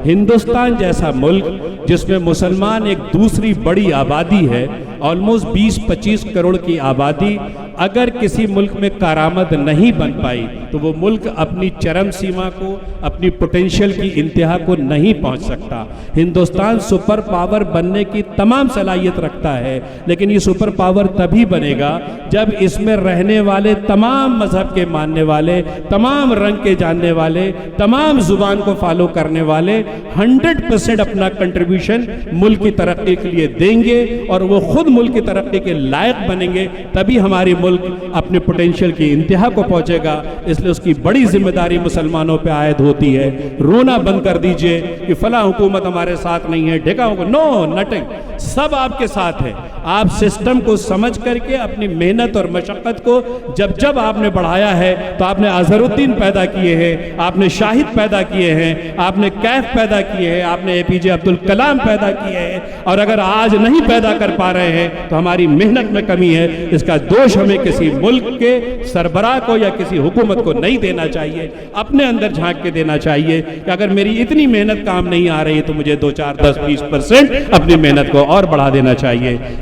ہندوستان جیسا ملک جس میں مسلمان ایک دوسری بڑی آبادی ہے، آلموسٹ 20-25 کروڑ کی آبادی، اگر کسی ملک میں کارآمد نہیں بن پائی تو وہ ملک اپنی چرم سیما کو، اپنی پوٹینشیل کی انتہا کو نہیں پہنچ سکتا۔ ہندوستان سپر پاور بننے کی تمام صلاحیت رکھتا ہے، لیکن یہ سپر پاور تبھی بنے گا جب اس میں رہنے والے تمام مذہب کے ماننے والے، تمام رنگ کے جاننے والے، تمام زبان کو فالو کرنے والے 100% اپنا کنٹریبیوشن ملک کی ترقی کے لیے دیں گے، اور وہ خود ملک کی ترقی کے لائق بنیں گے، تبھی ہماری ملک اپنے پوٹینشیل کی انتہا کو پہنچے گا۔ اس لیے اس کی بڑی ذمہ داری مسلمانوں پہ عائد ہوتی ہے۔ رونا بند کر دیجئے کہ فلاں حکومت ہمارے ساتھ نہیں ہے، ڈھکا ہوگا، نو نٹنگ، سب آپ کے ساتھ ہے۔ آپ سسٹم کو سمجھ کر کے اپنی محنت اور مشقت کو جب آپ نے بڑھایا ہے تو آپ نے اظہر الدین پیدا کیے ہیں، آپ نے شاہد پیدا کیے ہیں، آپ نے کیف پیدا کیے ہیں، آپ نے اے پی جے عبدالکلام پیدا کیے ہیں، اور اگر آج نہیں پیدا کر پا رہے ہیں تو ہماری محنت میں کمی ہے۔ اس کا دوش ہمیں کسی ملک کے سربراہ کو یا کسی حکومت کو نہیں دینا چاہیے، اپنے اندر جھانک کے دینا چاہیے کہ اگر میری اتنی محنت کام نہیں آ رہی تو مجھے 2-4-10-20% اپنی محنت کو اور بڑھا دینا چاہیے۔